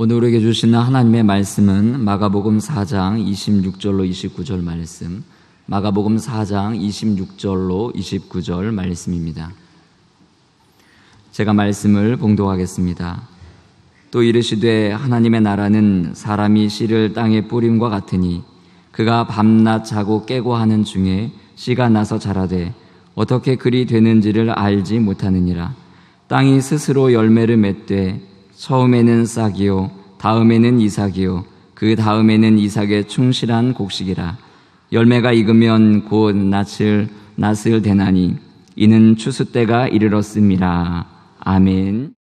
오늘 우리에게 주시는 하나님의 말씀은 마가복음 4장 26절로 29절 말씀, 마가복음 4장 26절로 29절 말씀입니다. 제가 말씀을 봉독하겠습니다. 또 이르시되 하나님의 나라는 사람이 씨를 땅에 뿌림과 같으니 그가 밤낮 자고 깨고 하는 중에 씨가 나서 자라되 어떻게 그리 되는지를 알지 못하느니라. 땅이 스스로 열매를 맺되 처음에는 싹이요 다음에는 이삭이요 그 다음에는 이삭의 충실한 곡식이라. 열매가 익으면 곧 낫을 대나니 이는 추수 때가 이르렀음이라. 아멘.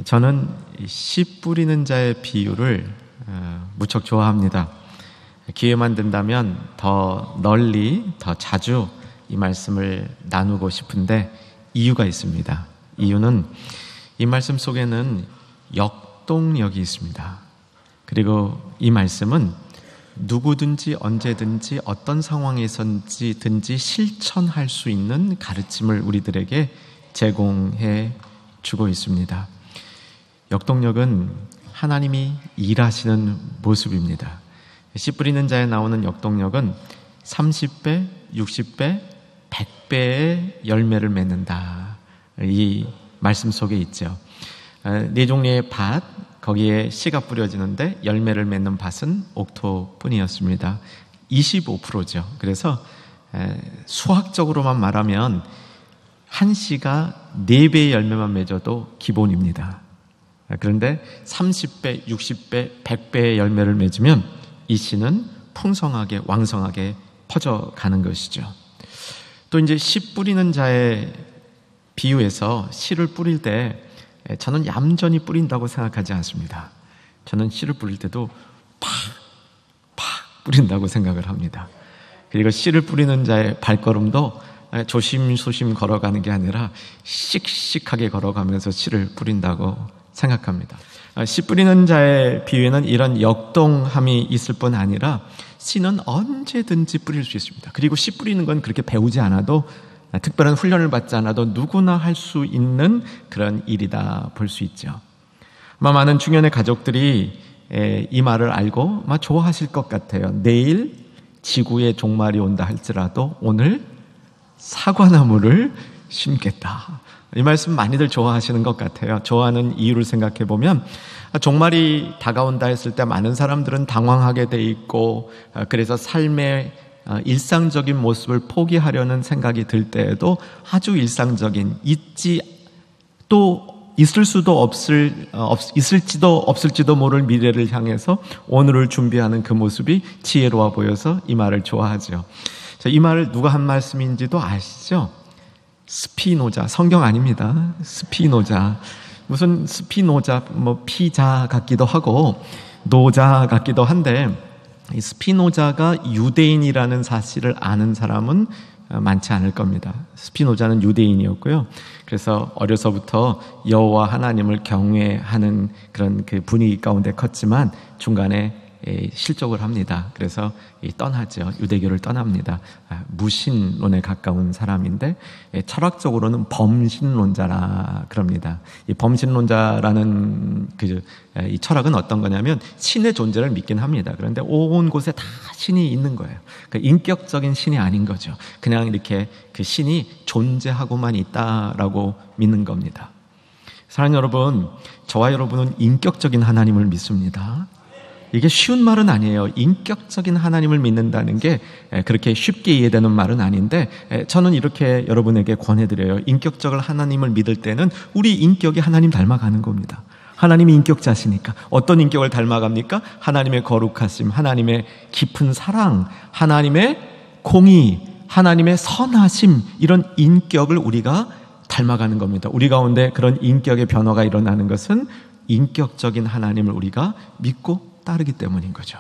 저는 씨 뿌리는 자의 비유를 무척 좋아합니다. 기회만 된다면 더 널리, 더 자주 이 말씀을 나누고 싶은데 이유가 있습니다. 이유는 이 말씀 속에는 역동력이 있습니다. 그리고 이 말씀은 누구든지 언제든지 어떤 상황에서든지 실천할 수 있는 가르침을 우리들에게 제공해 주고 있습니다. 역동력은 하나님이 일하시는 모습입니다. 씨 뿌리는 자에 나오는 역동력은 30배, 60배, 100배의 열매를 맺는다. 이 말씀 속에 있죠. 네 종류의 밭, 거기에 씨가 뿌려지는데 열매를 맺는 밭은 옥토뿐이었습니다. 25%죠. 그래서 수학적으로만 말하면 한 씨가 4배의 열매만 맺어도 기본입니다. 그런데 30배, 60배, 100배의 열매를 맺으면 이 씨는 풍성하게 왕성하게 퍼져가는 것이죠. 또 이제 씨 뿌리는 자의 비유에서 씨를 뿌릴 때 저는 얌전히 뿌린다고 생각하지 않습니다. 저는 씨를 뿌릴 때도 팍 뿌린다고 생각을 합니다. 그리고 씨를 뿌리는 자의 발걸음도 조심조심 걸어가는 게 아니라 씩씩하게 걸어가면서 씨를 뿌린다고 생각합니다. 씨 뿌리는 자의 비유에는 이런 역동함이 있을 뿐 아니라 씨는 언제든지 뿌릴 수 있습니다. 그리고 씨 뿌리는 건 그렇게 배우지 않아도, 특별한 훈련을 받지 않아도 누구나 할 수 있는 그런 일이다 볼 수 있죠. 아마 많은 중년의 가족들이 이 말을 알고 아마 좋아하실 것 같아요. 내일 지구의 종말이 온다 할지라도 오늘 사과나무를 심겠다. 이 말씀 많이들 좋아하시는 것 같아요. 좋아하는 이유를 생각해 보면 종말이 다가온다 했을 때 많은 사람들은 당황하게 돼 있고, 그래서 삶의 일상적인 모습을 포기하려는 생각이 들 때에도 아주 일상적인, 있을지도 없을지도 모를 미래를 향해서 오늘을 준비하는 그 모습이 지혜로워 보여서 이 말을 좋아하죠. 자, 이 말을 누가 한 말씀인지도 아시죠? 스피노자, 성경 아닙니다. 스피노자. 무슨 스피노자, 피자 같기도 하고 노자 같기도 한데, 이 스피노자가 유대인이라는 사실을 아는 사람은 많지 않을 겁니다. 스피노자는 유대인이었고요. 그래서 어려서부터 여호와 하나님을 경외하는 그런 그 분위기 가운데 컸지만 중간에 실족을 합니다. 그래서 떠나죠. 유대교를 떠납니다. 무신론에 가까운 사람인데 철학적으로는 범신론자라 그럽니다. 이 범신론자라는 이 철학은 어떤 거냐면 신의 존재를 믿긴 합니다. 그런데 온 곳에 다 신이 있는 거예요. 그러니까 인격적인 신이 아닌 거죠. 그냥 이렇게 그 신이 존재하고만 있다라고 믿는 겁니다. 사랑하는 여러분, 저와 여러분은 인격적인 하나님을 믿습니다. 이게 쉬운 말은 아니에요. 인격적인 하나님을 믿는다는 게 그렇게 쉽게 이해되는 말은 아닌데, 저는 이렇게 여러분에게 권해드려요. 인격적인 하나님을 믿을 때는 우리 인격이 하나님 닮아가는 겁니다. 하나님이 인격자시니까. 어떤 인격을 닮아갑니까? 하나님의 거룩하심, 하나님의 깊은 사랑, 하나님의 공의, 하나님의 선하심, 이런 인격을 우리가 닮아가는 겁니다. 우리 가운데 그런 인격의 변화가 일어나는 것은 인격적인 하나님을 우리가 믿고 따르기 때문인 거죠.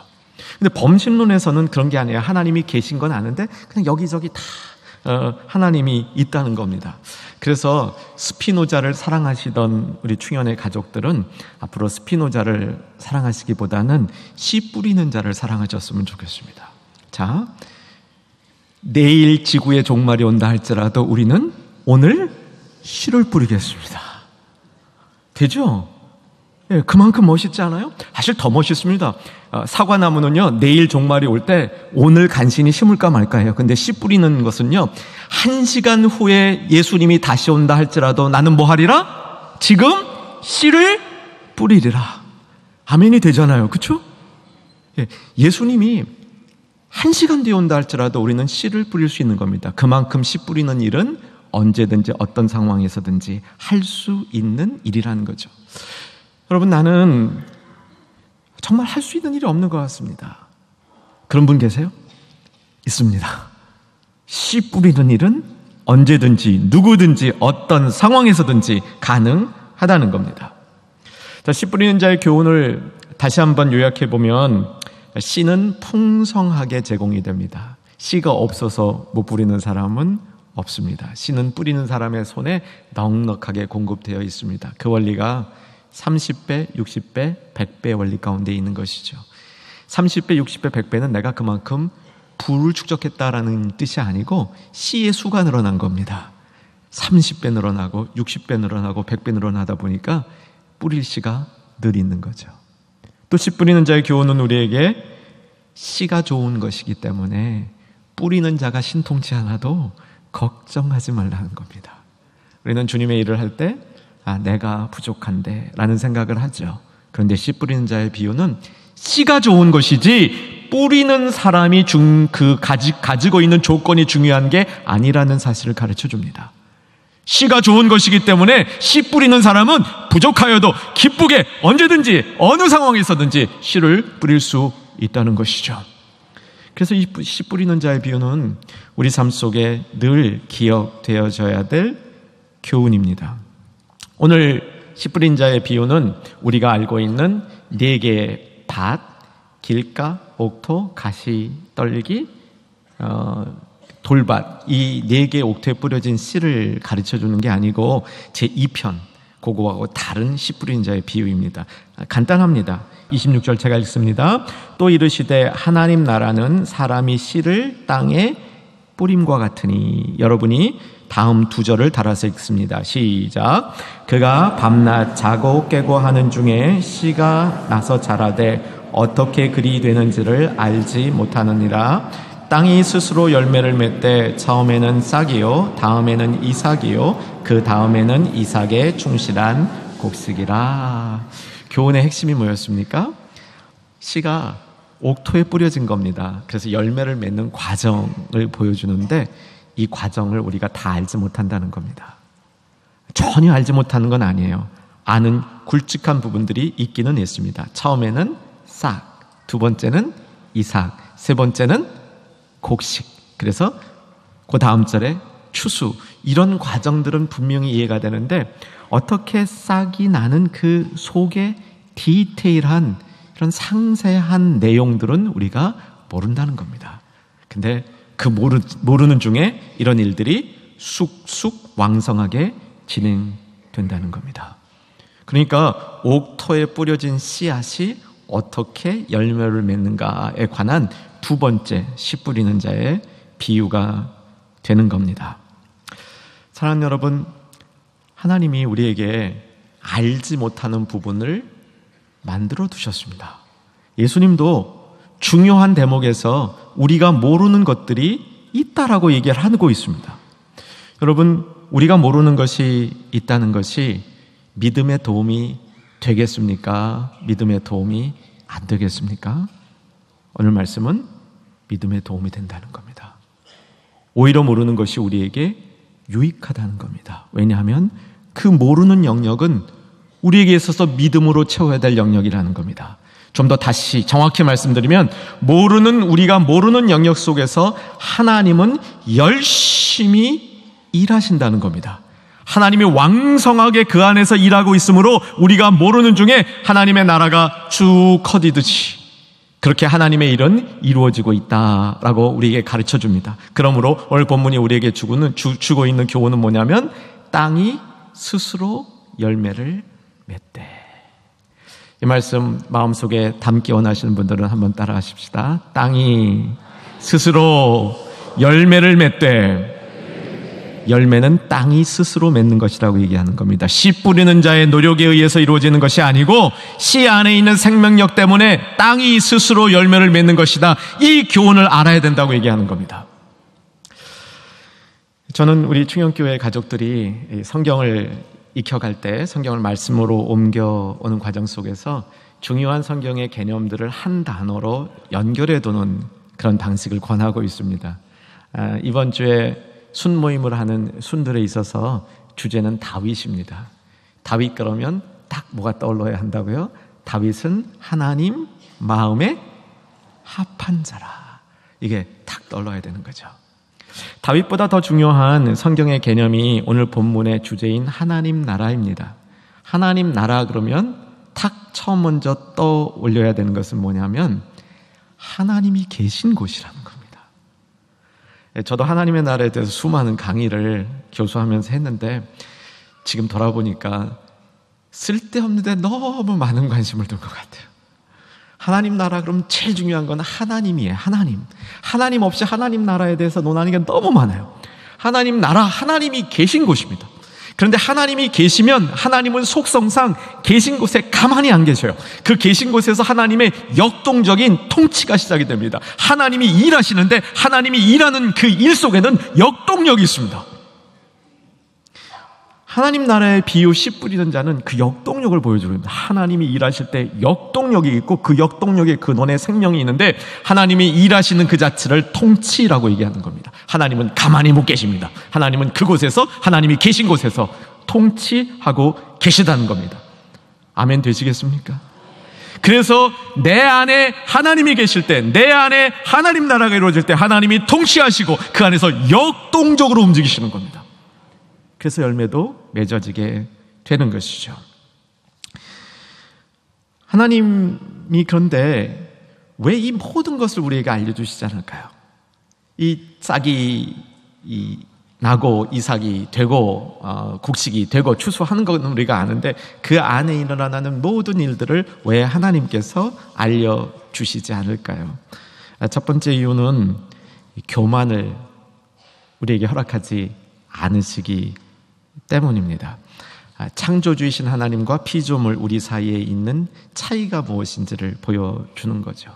근데 범신론에서는 그런 게 아니에요. 하나님이 계신 건 아는데 그냥 여기저기 다 하나님이 있다는 겁니다. 그래서 스피노자를 사랑하시던 우리 충현의 가족들은 앞으로 스피노자를 사랑하시기보다는 씨 뿌리는 자를 사랑하셨으면 좋겠습니다. 자, 내일 지구의 종말이 온다 할지라도 우리는 오늘 씨를 뿌리겠습니다. 되죠? 예, 그만큼 멋있지 않아요? 사실 더 멋있습니다. 사과나무는요, 내일 종말이 올 때 오늘 간신히 심을까 말까 해요. 근데 씨 뿌리는 것은요, 1시간 후에 예수님이 다시 온다 할지라도 나는 뭐 하리라? 지금 씨를 뿌리리라. 아멘이 되잖아요. 그렇죠? 예, 예수님이 1시간 뒤에 온다 할지라도 우리는 씨를 뿌릴 수 있는 겁니다. 그만큼 씨 뿌리는 일은 언제든지 어떤 상황에서든지 할 수 있는 일이라는 거죠. 여러분, 나는 정말 할 수 있는 일이 없는 것 같습니다. 그런 분 계세요? 있습니다. 씨 뿌리는 일은 언제든지 누구든지 어떤 상황에서든지 가능하다는 겁니다. 자, 씨 뿌리는 자의 교훈을 다시 한번 요약해 보면 씨는 풍성하게 제공이 됩니다. 씨가 없어서 못 뿌리는 사람은 없습니다. 씨는 뿌리는 사람의 손에 넉넉하게 공급되어 있습니다. 그 원리가 30배, 60배, 100배 원리 가운데 있는 것이죠. 30배, 60배, 100배는 내가 그만큼 부를 축적했다라는 뜻이 아니고 씨의 수가 늘어난 겁니다. 30배 늘어나고 60배 늘어나고 100배 늘어나다 보니까 뿌릴 씨가 늘 있는 거죠. 또 씨 뿌리는 자의 교훈은 우리에게 씨가 좋은 것이기 때문에 뿌리는 자가 신통치 않아도 걱정하지 말라는 겁니다. 우리는 주님의 일을 할 때 내가 부족한데 라는 생각을 하죠. 그런데 씨 뿌리는 자의 비유는 씨가 좋은 것이지 뿌리는 사람이 가지고 있는 조건이 중요한 게 아니라는 사실을 가르쳐 줍니다. 씨가 좋은 것이기 때문에 씨 뿌리는 사람은 부족하여도 기쁘게 언제든지 어느 상황에서든지 씨를 뿌릴 수 있다는 것이죠. 그래서 이 씨 뿌리는 자의 비유는 우리 삶 속에 늘 기억되어져야 될 교훈입니다. 오늘 씨 뿌린 자의 비유는 우리가 알고 있는 4개의 밭, 길가, 옥토, 가시, 떨기, 돌밭, 이 4개의 옥토에 뿌려진 씨를 가르쳐주는 게 아니고 제2편, 그거하고 다른 씨 뿌린 자의 비유입니다. 간단합니다. 26절 제가 읽습니다. 또 이르시되 하나님 나라는 사람이 씨를 땅에 뿌림과 같으니. 여러분이 다음 2절을 달아서 읽습니다. 시작. 그가 밤낮 자고 깨고 하는 중에 씨가 나서 자라되 어떻게 그리 되는지를 알지 못하느니라. 땅이 스스로 열매를 맺되 처음에는 싹이요 다음에는 이삭이요 그 다음에는 이삭의 충실한 곡식이라. 교훈의 핵심이 뭐였습니까? 씨가 옥토에 뿌려진 겁니다. 그래서 열매를 맺는 과정을 보여주는데 이 과정을 우리가 다 알지 못한다는 겁니다. 전혀 알지 못하는 건 아니에요. 아는 굵직한 부분들이 있기는 있습니다. 처음에는 싹, 두 번째는 이삭, 세 번째는 곡식. 그래서 그 다음 절에 추수. 이런 과정들은 분명히 이해가 되는데 어떻게 싹이 나는 그 속에 디테일한 이런 상세한 내용들은 우리가 모른다는 겁니다. 근데 그 모르는 중에 이런 일들이 쑥쑥 왕성하게 진행된다는 겁니다. 그러니까 옥토에 뿌려진 씨앗이 어떻게 열매를 맺는가에 관한 2번째 씨 뿌리는 자의 비유가 되는 겁니다. 사랑하는 여러분, 하나님이 우리에게 알지 못하는 부분을 만들어 두셨습니다. 예수님도 중요한 대목에서 우리가 모르는 것들이 있다라고 얘기를 하고 있습니다. 여러분, 우리가 모르는 것이 있다는 것이 믿음의 도움이 되겠습니까? 믿음의 도움이 안 되겠습니까? 오늘 말씀은 믿음의 도움이 된다는 겁니다. 오히려 모르는 것이 우리에게 유익하다는 겁니다. 왜냐하면 그 모르는 영역은 우리에게 있어서 믿음으로 채워야 될 영역이라는 겁니다. 좀 더 다시 정확히 말씀드리면 우리가 모르는 영역 속에서 하나님은 열심히 일하신다는 겁니다. 하나님이 왕성하게 그 안에서 일하고 있으므로 우리가 모르는 중에 하나님의 나라가 쭉 커지듯이 그렇게 하나님의 일은 이루어지고 있다라고 우리에게 가르쳐 줍니다. 그러므로 오늘 본문이 우리에게 주고 있는 교훈은 뭐냐면 땅이 스스로 열매를 맺되. 이 말씀 마음속에 담기 원하시는 분들은 한번 따라 하십시다. 땅이 스스로 열매를 맺되. 열매는 땅이 스스로 맺는 것이라고 얘기하는 겁니다. 씨 뿌리는 자의 노력에 의해서 이루어지는 것이 아니고 씨 안에 있는 생명력 때문에 땅이 스스로 열매를 맺는 것이다. 이 교훈을 알아야 된다고 얘기하는 겁니다. 저는 우리 충영교회 가족들이 성경을 익혀갈 때 성경을 말씀으로 옮겨오는 과정 속에서 중요한 성경의 개념들을 한 단어로 연결해 두는 그런 방식을 권하고 있습니다. 이번 주에 순 모임을 하는 순들에 있어서 주제는 다윗입니다. 다윗 그러면 딱 뭐가 떠올라야 한다고요? 다윗은 하나님 마음에 합한 자라. 이게 딱 떠올라야 되는 거죠. 다윗보다 더 중요한 성경의 개념이 오늘 본문의 주제인 하나님 나라입니다. 하나님 나라 그러면 처음 먼저 떠올려야 되는 것은 뭐냐면 하나님이 계신 곳이라는 겁니다. 저도 하나님의 나라에 대해서 수많은 강의를 교수하면서 했는데 지금 돌아보니까 쓸데없는데 너무 많은 관심을 둔 것 같아요. 하나님 나라 그러면 제일 중요한 건 하나님이에요. 하나님 없이 하나님 나라에 대해서 논하는 게 너무 많아요. 하나님 나라, 하나님이 계신 곳입니다. 그런데 하나님이 계시면 하나님은 속성상 계신 곳에 가만히 안 계셔요. 그 계신 곳에서 하나님의 역동적인 통치가 시작이 됩니다. 하나님이 일하시는데 하나님이 일하는 그 일 속에는 역동력이 있습니다. 하나님 나라의 비유 씨 뿌리는 자는 그 역동력을 보여줍니다. 하나님이 일하실 때 역동력이 있고 그 역동력의 근원에 생명이 있는데 하나님이 일하시는 그 자체를 통치라고 얘기하는 겁니다. 하나님은 가만히 못 계십니다. 하나님은 그곳에서 하나님이 계신 곳에서 통치하고 계시다는 겁니다. 아멘 되시겠습니까? 그래서 내 안에 하나님이 계실 때, 내 안에 하나님 나라가 이루어질 때 하나님이 통치하시고 그 안에서 역동적으로 움직이시는 겁니다. 그래서 열매도 맺어지게 되는 것이죠. 하나님이 그런데 왜 이 모든 것을 우리에게 알려주시지 않을까요? 이 싹이 나고 이삭이 되고 곡식이 되고 추수하는 건 우리가 아는데 그 안에 일어나는 모든 일들을 왜 하나님께서 알려주시지 않을까요? 첫 번째 이유는 교만을 우리에게 허락하지 않으시기 때문입니다. 창조주이신 하나님과 피조물 우리 사이에 있는 차이가 무엇인지를 보여주는 거죠.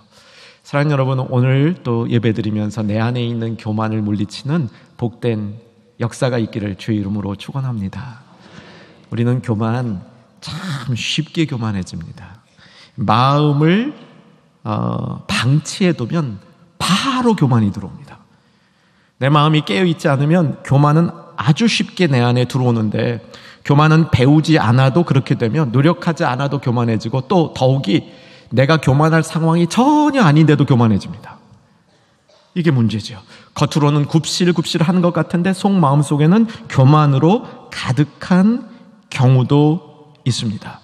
사랑하는 여러분, 오늘 또 예배드리면서 내 안에 있는 교만을 물리치는 복된 역사가 있기를 주의 이름으로 축원합니다. 우리는 교만 참 쉽게 교만해집니다. 마음을 방치해두면 바로 교만이 들어옵니다. 내 마음이 깨어있지 않으면 교만은 아주 쉽게 내 안에 들어오는데 교만은 배우지 않아도 그렇게 되면 노력하지 않아도 교만해지고 또 더욱이 내가 교만할 상황이 전혀 아닌데도 교만해집니다. 이게 문제죠. 겉으로는 굽실굽실하는 것 같은데 속마음속에는 교만으로 가득한 경우도 있습니다.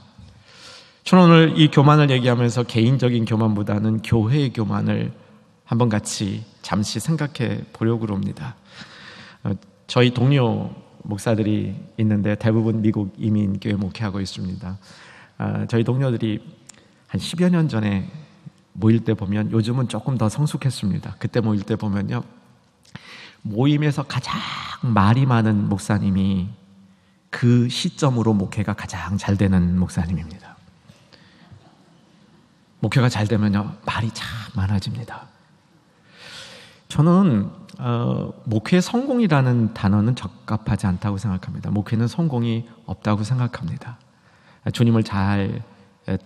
저는 오늘 이 교만을 얘기하면서 개인적인 교만보다는 교회의 교만을 한번 같이 잠시 생각해 보려고 합니다. 저희 동료 목사들이 있는데 대부분 미국 이민교회 목회하고 있습니다. 저희 동료들이 한 10여 년 전에 모일 때 보면 요즘은 조금 더 성숙했습니다. 그때 모일 때 보면요, 모임에서 가장 말이 많은 목사님이 그 시점으로 목회가 가장 잘 되는 목사님입니다. 목회가 잘 되면요 말이 참 많아집니다. 저는 목회의 성공이라는 단어는 적합하지 않다고 생각합니다. 목회는 성공이 없다고 생각합니다. 주님을 잘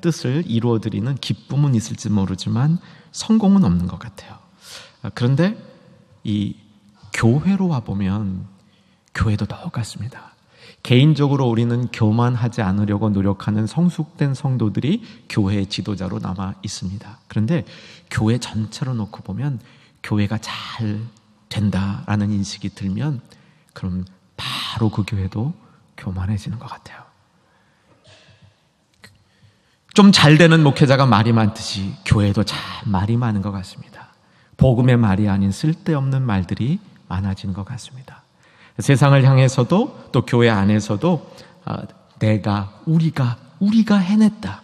뜻을 이루어드리는 기쁨은 있을지 모르지만 성공은 없는 것 같아요. 그런데 이 교회로 와보면 교회도 똑같습니다. 개인적으로 우리는 교만하지 않으려고 노력하는 성숙된 성도들이 교회의 지도자로 남아 있습니다. 그런데 교회 전체로 놓고 보면 교회가 잘 된다라는 인식이 들면 그럼 바로 그 교회도 교만해지는 것 같아요. 좀 잘 되는 목회자가 말이 많듯이 교회도 참 말이 많은 것 같습니다. 복음의 말이 아닌 쓸데없는 말들이 많아지는 것 같습니다. 세상을 향해서도 또 교회 안에서도 우리가 해냈다.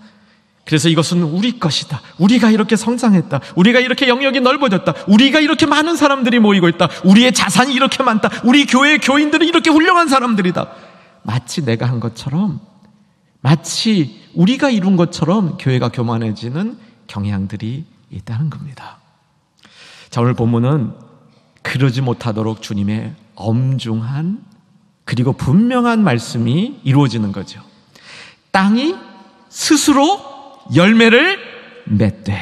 그래서 이것은 우리 것이다. 우리가 이렇게 성장했다. 우리가 이렇게 영역이 넓어졌다. 우리가 이렇게 많은 사람들이 모이고 있다. 우리의 자산이 이렇게 많다. 우리 교회의 교인들은 이렇게 훌륭한 사람들이다. 마치 내가 한 것처럼, 마치 우리가 이룬 것처럼 교회가 교만해지는 경향들이 있다는 겁니다. 자, 오늘 본문은 그러지 못하도록 주님의 엄중한 그리고 분명한 말씀이 이루어지는 거죠. 땅이 스스로 열매를 맺되,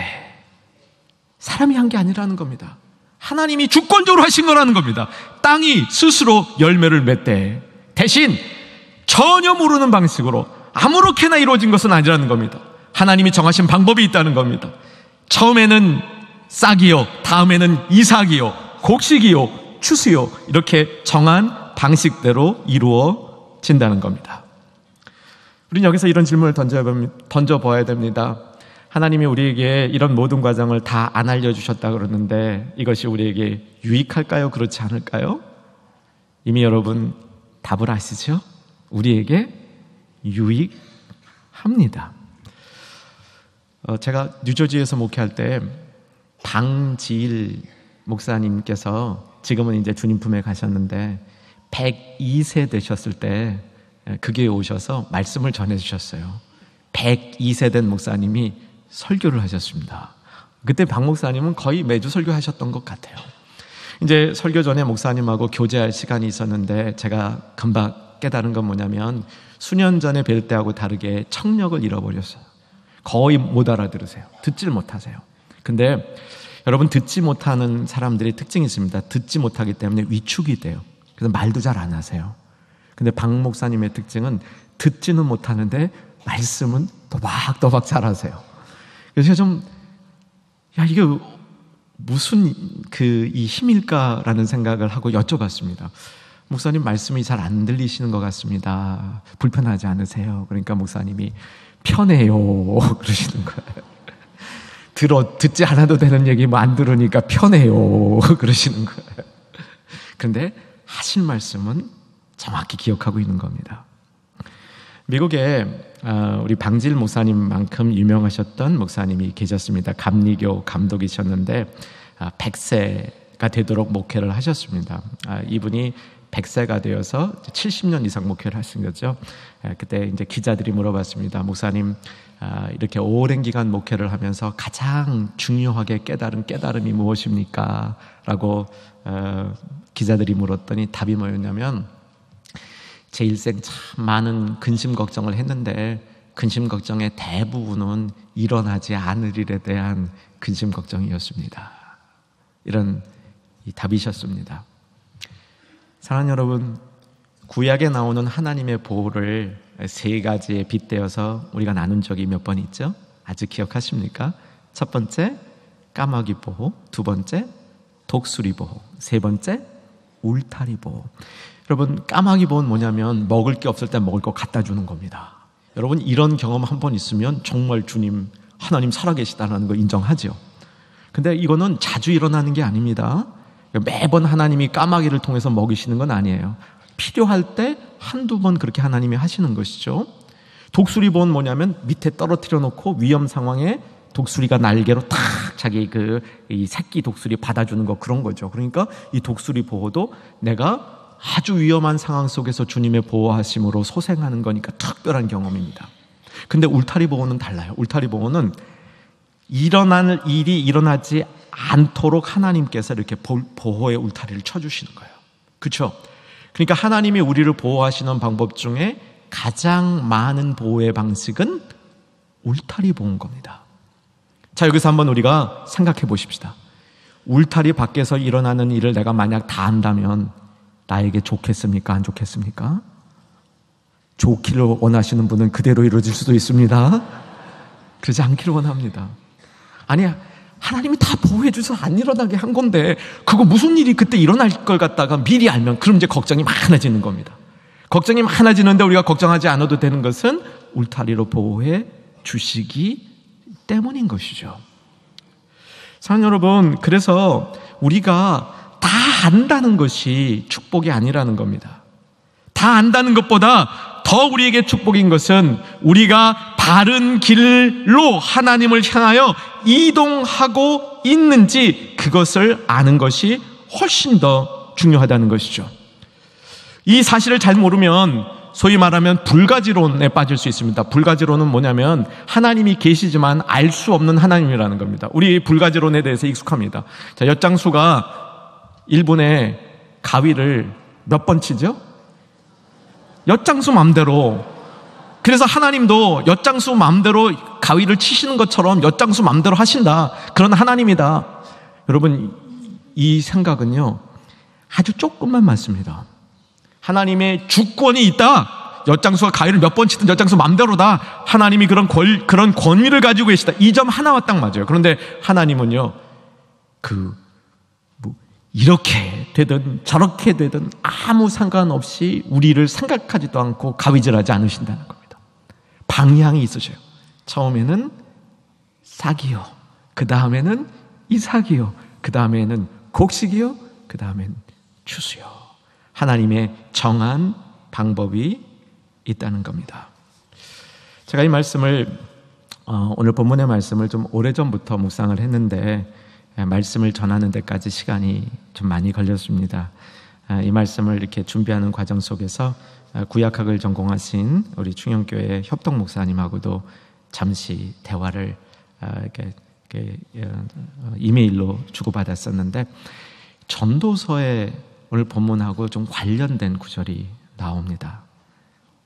사람이 한 게 아니라는 겁니다. 하나님이 주권적으로 하신 거라는 겁니다. 땅이 스스로 열매를 맺되, 대신 전혀 모르는 방식으로 아무렇게나 이루어진 것은 아니라는 겁니다. 하나님이 정하신 방법이 있다는 겁니다. 처음에는 싹이요, 다음에는 이삭이요, 곡식이요, 추수요, 이렇게 정한 방식대로 이루어진다는 겁니다. 우리는 여기서 이런 질문을 던져봐야 됩니다. 하나님이 우리에게 이런 모든 과정을 다 안 알려주셨다 그러는데 이것이 우리에게 유익할까요? 그렇지 않을까요? 이미 여러분 답을 아시죠? 우리에게 유익합니다. 제가 뉴저지에서 목회할 때 방지일 목사님께서 지금은 이제 주님 품에 가셨는데 102세 되셨을 때 그 교회에 오셔서 말씀을 전해주셨어요. 102세 된 목사님이 설교를 하셨습니다. 그때 박 목사님은 거의 매주 설교하셨던 것 같아요. 이제 설교 전에 목사님하고 교제할 시간이 있었는데 제가 금방 깨달은 건 뭐냐면 수년 전에 뵐 때하고 다르게 청력을 잃어버렸어요. 거의 못 알아들으세요. 듣질 못하세요. 근데 여러분 듣지 못하는 사람들의 특징이 있습니다. 듣지 못하기 때문에 위축이 돼요. 그래서 말도 잘 안 하세요. 근데 박 목사님의 특징은 듣지는 못하는데 말씀은 또박또박 잘하세요. 그래서 좀 이게 무슨 이 힘일까라는 생각을 하고 여쭤봤습니다. 목사님 말씀이 잘 안 들리시는 것 같습니다. 불편하지 않으세요? 그러니까 목사님이 편해요 그러시는 거예요. 듣지 않아도 되는 얘기 뭐 안 들으니까 편해요 그러시는 거예요. 그런데 하실 말씀은 정확히 기억하고 있는 겁니다. 미국에 우리 방질 목사님만큼 유명하셨던 목사님이 계셨습니다. 감리교 감독이셨는데 100세가 되도록 목회를 하셨습니다. 이분이 100세가 되어서 70년 이상 목회를 하신 거죠. 그때 이제 기자들이 물어봤습니다. 목사님 이렇게 오랜 기간 목회를 하면서 가장 중요하게 깨달은 깨달음이 무엇입니까? 라고 기자들이 물었더니 답이 뭐였냐면 제 일생 참 많은 근심 걱정을 했는데 근심 걱정의 대부분은 일어나지 않을 일에 대한 근심 걱정이었습니다. 이런 답이셨습니다. 사랑하는 여러분, 구약에 나오는 하나님의 보호를 세 가지에 빗대어서 우리가 나눈 적이 몇 번 있죠? 아직 기억하십니까? 첫 번째, 까마귀 보호. 두 번째, 독수리 보호. 세 번째, 울타리 보호. 여러분, 까마귀 보호는 뭐냐면 먹을 게 없을 때 먹을 거 갖다 주는 겁니다. 여러분, 이런 경험 한 번 있으면 정말 주님, 하나님 살아계시다는 거 인정하죠. 근데 이거는 자주 일어나는 게 아닙니다. 매번 하나님이 까마귀를 통해서 먹이시는 건 아니에요. 필요할 때 한두 번 그렇게 하나님이 하시는 것이죠. 독수리 보호는 뭐냐면 밑에 떨어뜨려 놓고 위험 상황에 독수리가 날개로 탁 자기 이 새끼 독수리 받아주는 거, 그런 거죠. 그러니까 이 독수리 보호도 내가 아주 위험한 상황 속에서 주님의 보호하심으로 소생하는 거니까 특별한 경험입니다. 근데 울타리 보호는 달라요. 울타리 보호는 일어날 일이 일어나지 않도록 하나님께서 이렇게 보호의 울타리를 쳐주시는 거예요. 그렇죠? 그러니까 하나님이 우리를 보호하시는 방법 중에 가장 많은 보호의 방식은 울타리 보호인 겁니다. 자, 여기서 한번 우리가 생각해 보십시다. 울타리 밖에서 일어나는 일을 내가 만약 다 한다면 나에게 좋겠습니까? 안 좋겠습니까? 좋기를 원하시는 분은 그대로 이루어질 수도 있습니다. 그러지 않기를 원합니다. 아니, 하나님이 다 보호해 주셔서 안 일어나게 한 건데 그거 무슨 일이 그때 일어날 걸 갖다가 미리 알면 그럼 이제 걱정이 많아지는 겁니다. 걱정이 많아지는데 우리가 걱정하지 않아도 되는 것은 울타리로 보호해 주시기 때문인 것이죠. 사랑하는 여러분, 그래서 우리가 다 안다는 것이 축복이 아니라는 겁니다. 다 안다는 것보다 더 우리에게 축복인 것은 우리가 바른 길로 하나님을 향하여 이동하고 있는지 그것을 아는 것이 훨씬 더 중요하다는 것이죠. 이 사실을 잘 모르면 소위 말하면 불가지론에 빠질 수 있습니다. 불가지론은 뭐냐면 하나님이 계시지만 알 수 없는 하나님이라는 겁니다. 우리 불가지론에 대해서 익숙합니다. 자, 엿장수가 일본의 가위를 몇 번 치죠? 엿장수 맘대로. 그래서 하나님도 엿장수 맘대로 가위를 치시는 것처럼 엿장수 맘대로 하신다. 그런 하나님이다. 여러분, 이 생각은요 아주 조금만 맞습니다. 하나님의 주권이 있다. 엿장수가 가위를 몇 번 치든 엿장수 맘대로다. 하나님이 그런 권위를 가지고 계시다. 이 점 하나와 딱 맞아요. 그런데 하나님은요 이렇게 되든 저렇게 되든 아무 상관없이 우리를 생각하지도 않고 가위질하지 않으신다는 겁니다. 방향이 있으셔요. 처음에는 싹이요, 그 다음에는 이삭이요, 그 다음에는 곡식이요, 그 다음엔 추수요. 하나님의 정한 방법이 있다는 겁니다. 제가 이 말씀을 오늘 본문의 말씀을 좀 오래전부터 묵상을 했는데 말씀을 전하는 데까지 시간이 좀 많이 걸렸습니다. 이 말씀을 이렇게 준비하는 과정 속에서 구약학을 전공하신 우리 충영교회 협동 목사님하고도 잠시 대화를 이렇게 이메일로 주고받았었는데, 전도서에 오늘 본문하고 좀 관련된 구절이 나옵니다.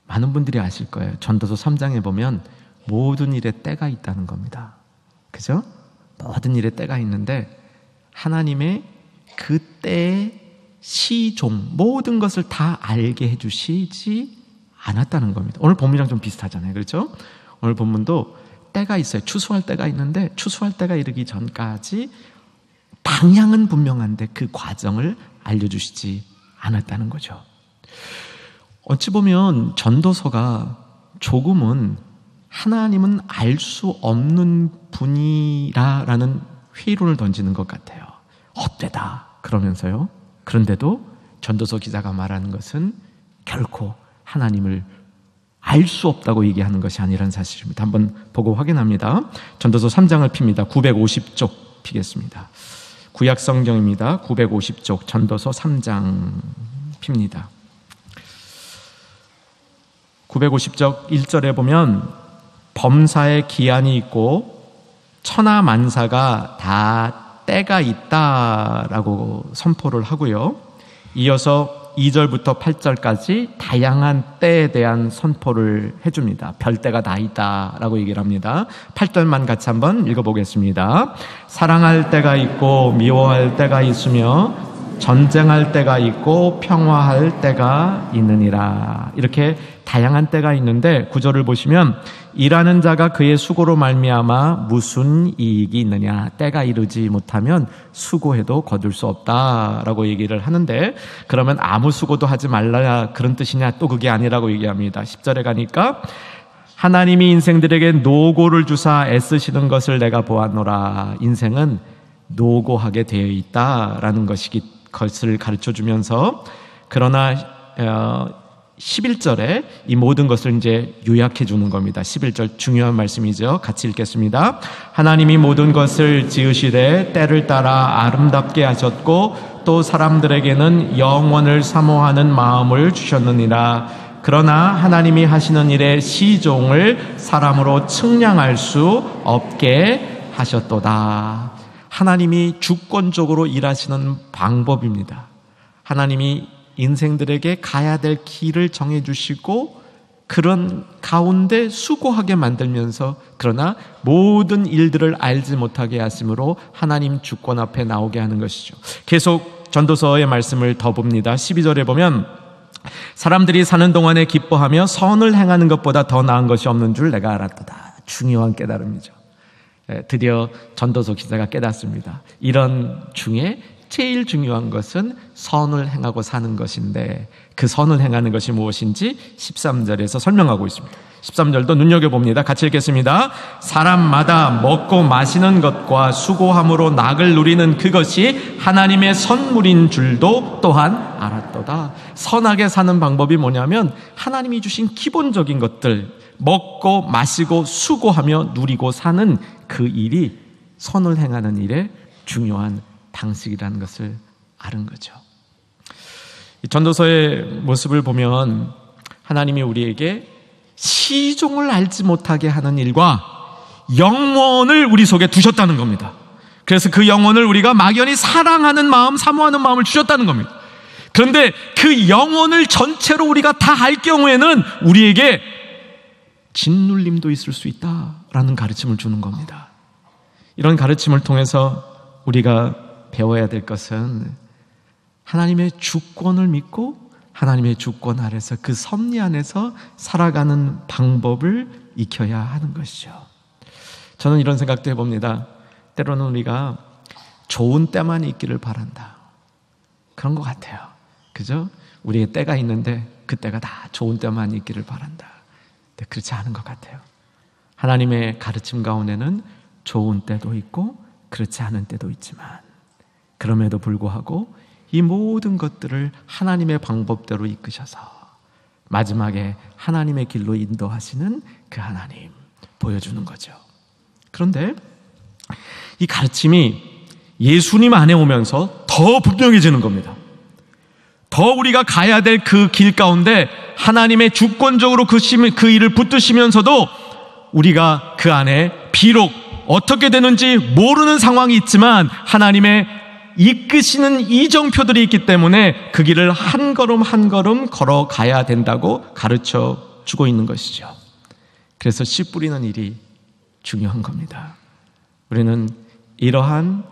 많은 분들이 아실 거예요. 전도서 3장에 보면 모든 일에 때가 있다는 겁니다. 그죠? 모든 일에 때가 있는데 하나님의 그 때의 시종, 모든 것을 다 알게 해주시지 않았다는 겁니다. 오늘 본문이랑 좀 비슷하잖아요. 그렇죠? 오늘 본문도 때가 있어요. 추수할 때가 있는데 추수할 때가 이르기 전까지 방향은 분명한데 그 과정을 알려주시지 않았다는 거죠. 어찌 보면 전도서가 조금은 하나님은 알 수 없는 분이라는 회의론을 던지는 것 같아요. 헛되다 그러면서요. 그런데도 전도서 기자가 말하는 것은 결코 하나님을 알 수 없다고 얘기하는 것이 아니라는 사실입니다. 한번 보고 확인합니다. 전도서 3장을 핍니다. 950쪽 피겠습니다. 구약 성경입니다. 950쪽 전도서 3장 핍니다. 950쪽 1절에 보면 범사에 기한이 있고 천하 만사가 다 때가 있다라고 선포를 하고요. 이어서 2절부터 8절까지 다양한 때에 대한 선포를 해줍니다. 별때가 다 있다라고 얘기를 합니다. 8절만 같이 한번 읽어보겠습니다. 사랑할 때가 있고 미워할 때가 있으며 전쟁할 때가 있고 평화할 때가 있느니라. 이렇게 다양한 때가 있는데 9절을 보시면 일하는 자가 그의 수고로 말미암아 무슨 이익이 있느냐, 때가 이르지 못하면 수고해도 거둘 수 없다라고 얘기를 하는데, 그러면 아무 수고도 하지 말라 그런 뜻이냐? 또 그게 아니라고 얘기합니다. 10절에 가니까 하나님이 인생들에게 노고를 주사 애쓰시는 것을 내가 보았노라. 인생은 노고하게 되어 있다라는 것을 가르쳐주면서, 그러나 11절에 이 모든 것을 이제 요약해 주는 겁니다. 11절 중요한 말씀이죠. 같이 읽겠습니다. 하나님이 모든 것을 지으시되 때를 따라 아름답게 하셨고 또 사람들에게는 영원을 사모하는 마음을 주셨느니라. 그러나 하나님이 하시는 일의 시종을 사람으로 측량할 수 없게 하셨도다. 하나님이 주권적으로 일하시는 방법입니다. 하나님이 인생들에게 가야 될 길을 정해주시고 그런 가운데 수고하게 만들면서, 그러나 모든 일들을 알지 못하게 하심으로 하나님 주권 앞에 나오게 하는 것이죠. 계속 전도서의 말씀을 더 봅니다. 12절에 보면 사람들이 사는 동안에 기뻐하며 선을 행하는 것보다 더 나은 것이 없는 줄 내가 알았도다. 중요한 깨달음이죠. 드디어 전도서 기자가 깨닫습니다. 이런 중에 제일 중요한 것은 선을 행하고 사는 것인데, 그 선을 행하는 것이 무엇인지 13절에서 설명하고 있습니다. 13절도 눈여겨봅니다. 같이 읽겠습니다. 사람마다 먹고 마시는 것과 수고함으로 낙을 누리는 그것이 하나님의 선물인 줄도 또한 알았도다. 선하게 사는 방법이 뭐냐면 하나님이 주신 기본적인 것들, 먹고 마시고 수고하며 누리고 사는 그 일이 선을 행하는 일의 중요한 방식이라는 것을 아는 거죠. 이 전도서의 모습을 보면 하나님이 우리에게 시종을 알지 못하게 하는 일과 영원을 우리 속에 두셨다는 겁니다. 그래서 그 영원을 우리가 막연히 사랑하는 마음, 사모하는 마음을 주셨다는 겁니다. 그런데 그 영원을 전체로 우리가 다 알 경우에는 우리에게 짓눌림도 있을 수 있다라는 가르침을 주는 겁니다. 이런 가르침을 통해서 우리가 배워야 될 것은 하나님의 주권을 믿고 하나님의 주권 아래서 그 섭리 안에서 살아가는 방법을 익혀야 하는 것이죠. 저는 이런 생각도 해봅니다. 때로는 우리가 좋은 때만 있기를 바란다. 그런 것 같아요. 그죠? 우리의 때가 있는데 그 때가 다 좋은 때만 있기를 바란다. 근데 그렇지 않은 것 같아요. 하나님의 가르침 가운데는 좋은 때도 있고 그렇지 않은 때도 있지만, 그럼에도 불구하고 이 모든 것들을 하나님의 방법대로 이끄셔서 마지막에 하나님의 길로 인도하시는 그 하나님 보여주는 거죠. 그런데 이 가르침이 예수님 안에 오면서 더 분명해지는 겁니다. 더 우리가 가야 될 그 길 가운데 하나님의 주권적으로 그 일을 붙드시면서도 우리가 그 안에 비록 어떻게 되는지 모르는 상황이 있지만 하나님의 이끄시는 이정표들이 있기 때문에 그 길을 한 걸음 한 걸음 걸어가야 된다고 가르쳐 주고 있는 것이죠. 그래서 씨 뿌리는 일이 중요한 겁니다. 우리는 이러한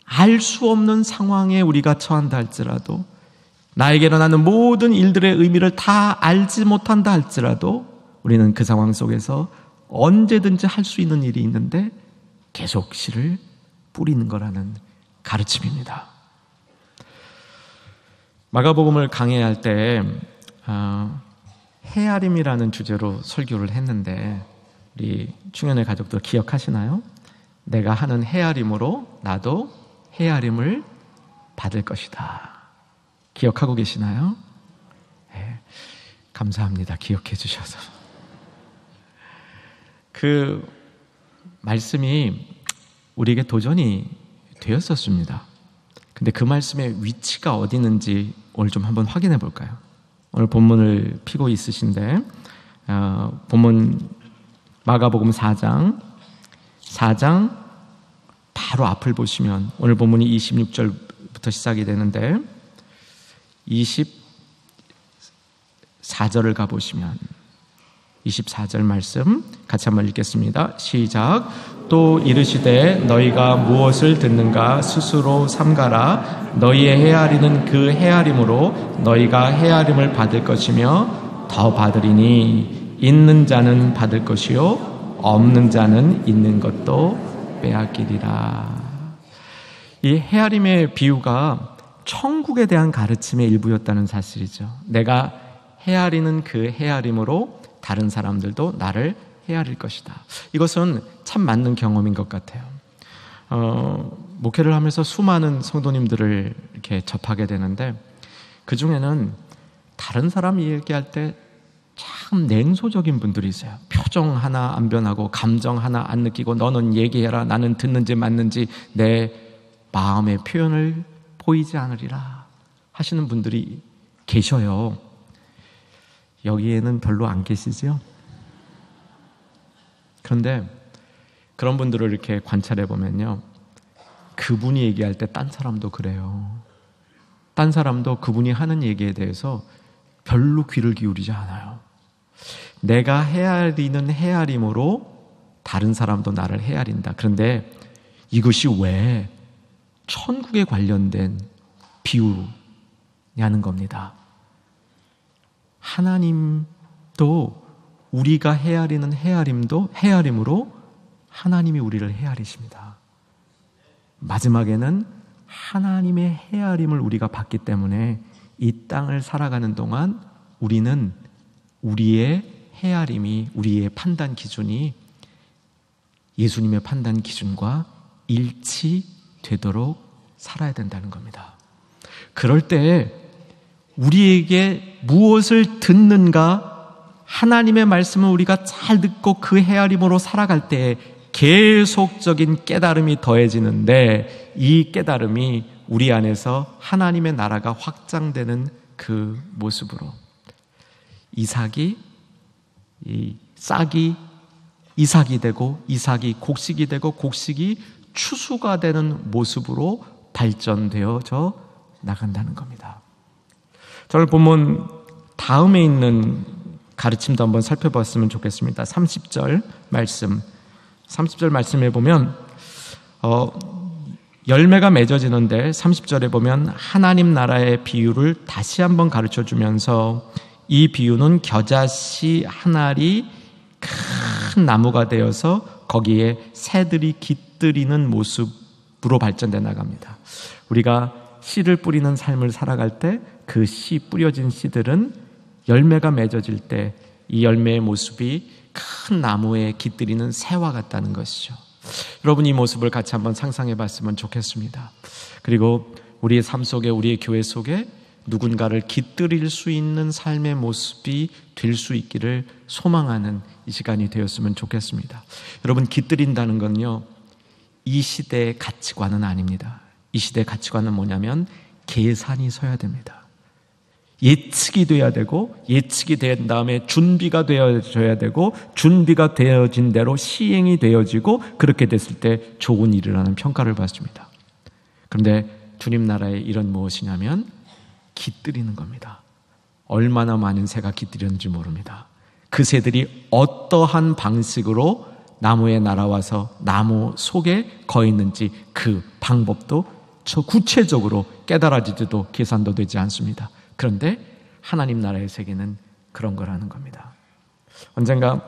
알 수 없는 상황에 우리가 처한다 할지라도, 나에게 일어나는 모든 일들의 의미를 다 알지 못한다 할지라도 우리는 그 상황 속에서 언제든지 할 수 있는 일이 있는데 계속 씨를 뿌리는 거라는 가르침입니다. 마가복음을 강해할 때 헤아림이라는 주제로 설교를 했는데 우리 충현의 가족들 기억하시나요? 내가 하는 헤아림으로 나도 헤아림을 받을 것이다. 기억하고 계시나요? 네, 감사합니다. 기억해 주셔서. 그 말씀이 우리에게 도전이 되었었습니다. 근데 그 말씀의 위치가 어디 있는지 오늘 좀 한번 확인해 볼까요? 오늘 본문을 피고 있으신데 본문 마가복음 4장 바로 앞을 보시면 오늘 본문이 26절부터 시작이 되는데 24절을 가보시면 24절 말씀 같이 한번 읽겠습니다. 시작. 또 이르시되 너희가 무엇을 듣는가 스스로 삼가라. 너희의 헤아리는 그 헤아림으로 너희가 헤아림을 받을 것이며 더 받으리니 있는 자는 받을 것이요 없는 자는 있는 것도 빼앗기리라. 이 헤아림의 비유가 천국에 대한 가르침의 일부였다는 사실이죠. 내가 헤아리는 그 헤아림으로 다른 사람들도 나를 헤아릴 것이다. 이것은 참 맞는 경험인 것 같아요. 목회를 하면서 수많은 성도님들을 이렇게 접하게 되는데 그 중에는 다른 사람이 얘기할 때 참 냉소적인 분들이 있어요. 표정 하나 안 변하고 감정 하나 안 느끼고 너는 얘기해라. 나는 듣는지 맞는지 내 마음의 표현을 보이지 않으리라 하시는 분들이 계셔요. 여기에는 별로 안 계시죠? 그런데 그런 분들을 이렇게 관찰해 보면요, 그분이 얘기할 때 딴 사람도 그래요. 딴 사람도 그분이 하는 얘기에 대해서 별로 귀를 기울이지 않아요. 내가 헤아리는 헤아림으로 다른 사람도 나를 헤아린다. 그런데 이것이 왜 천국에 관련된 비유냐는 겁니다. 하나님도 우리가 헤아리는 헤아림으로 하나님이 우리를 헤아리십니다. 마지막에는 하나님의 헤아림을 우리가 받기 때문에 이 땅을 살아가는 동안 우리는 우리의 헤아림이, 우리의 판단 기준이 예수님의 판단 기준과 일치되도록 살아야 된다는 겁니다. 그럴 때 우리에게 무엇을 듣는가, 하나님의 말씀을 우리가 잘 듣고 그 헤아림으로 살아갈 때 계속적인 깨달음이 더해지는데 이 깨달음이 우리 안에서 하나님의 나라가 확장되는 그 모습으로 싹이 이삭이 되고 이삭이 곡식이 되고 곡식이 추수가 되는 모습으로 발전되어져 나간다는 겁니다. 저는 본문 다음에 있는 가르침도 한번 살펴봤으면 좋겠습니다. 30절 말씀에 보면 열매가 맺어지는데 30절에 보면 하나님 나라의 비유를 다시 한번 가르쳐주면서 이 비유는 겨자씨 한 알이 큰 나무가 되어서 거기에 새들이 깃들이는 모습으로 발전돼 나갑니다. 우리가 씨를 뿌리는 삶을 살아갈 때 그 씨 뿌려진 씨들은 열매가 맺어질 때 이 열매의 모습이 큰 나무에 깃들이는 새와 같다는 것이죠. 여러분, 이 모습을 같이 한번 상상해 봤으면 좋겠습니다. 그리고 우리의 삶 속에, 우리의 교회 속에 누군가를 깃들일 수 있는 삶의 모습이 될 수 있기를 소망하는 이 시간이 되었으면 좋겠습니다. 여러분, 깃들인다는 건요, 이 시대의 가치관은 아닙니다. 이 시대의 가치관은 뭐냐면 계산이 서야 됩니다. 예측이 돼야 되고, 예측이 된 다음에 준비가 되어져야 되고, 준비가 되어진 대로 시행이 되어지고, 그렇게 됐을 때 좋은 일이라는 평가를 받습니다. 그런데 주님 나라의 일은 무엇이냐면 깃들이는 겁니다. 얼마나 많은 새가 깃들였는지 모릅니다. 그 새들이 어떠한 방식으로 나무에 날아와서 나무 속에 거 있는지 그 방법도 저 구체적으로 깨달아지지도 계산도 되지 않습니다. 그런데 하나님 나라의 세계는 그런 거라는 겁니다. 언젠가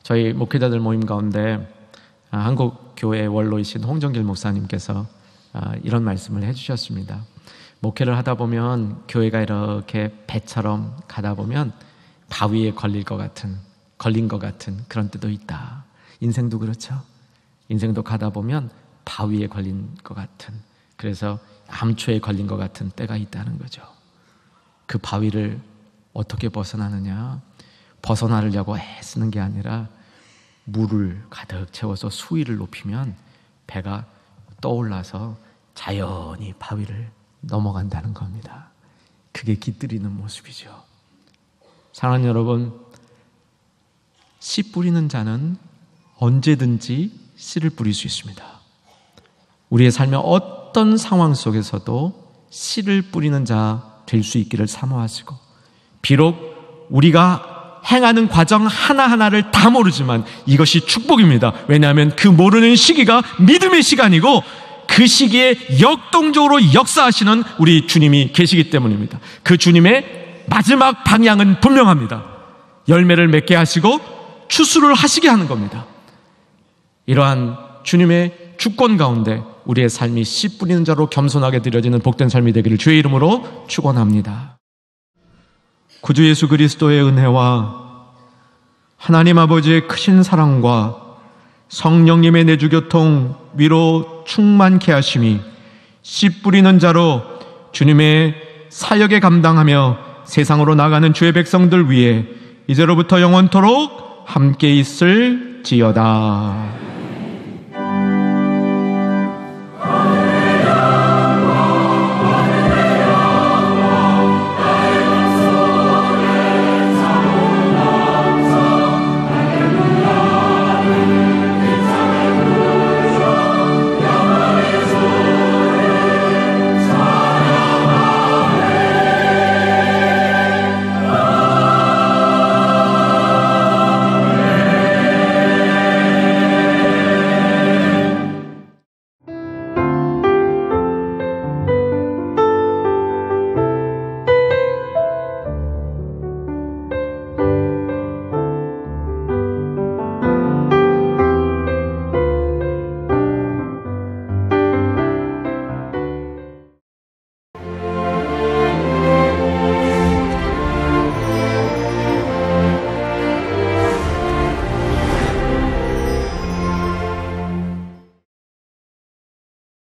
저희 목회자들 모임 가운데 한국 교회 원로이신 홍정길 목사님께서 이런 말씀을 해주셨습니다. 목회를 하다 보면 교회가 이렇게 배처럼 가다 보면 바위에 걸린 것 같은 그런 때도 있다. 인생도 그렇죠. 인생도 가다 보면 바위에 걸린 것 같은, 그래서 암초에 걸린 것 같은 때가 있다는 거죠. 그 바위를 어떻게 벗어나느냐? 벗어나려고 애쓰는 게 아니라 물을 가득 채워서 수위를 높이면 배가 떠올라서 자연히 바위를 넘어간다는 겁니다. 그게 깃들이는 모습이죠. 사랑하는 여러분, 씨 뿌리는 자는 언제든지 씨를 뿌릴 수 있습니다. 우리의 삶의 어떤 상황 속에서도 씨를 뿌리는 자 될 수 있기를 사모하시고, 비록 우리가 행하는 과정 하나하나를 다 모르지만 이것이 축복입니다. 왜냐하면 그 모르는 시기가 믿음의 시간이고, 그 시기에 역동적으로 역사하시는 우리 주님이 계시기 때문입니다. 그 주님의 마지막 방향은 분명합니다. 열매를 맺게 하시고 추수를 하시게 하는 겁니다. 이러한 주님의 주권 가운데 우리의 삶이 씨 뿌리는 자로 겸손하게 드려지는 복된 삶이 되기를 주의 이름으로 축원합니다. 구주 예수 그리스도의 은혜와 하나님 아버지의 크신 사랑과 성령님의 내주교통, 위로 충만케 하심이 씨 뿌리는 자로 주님의 사역에 감당하며 세상으로 나가는 주의 백성들 위해 이제로부터 영원토록 함께 있을지어다.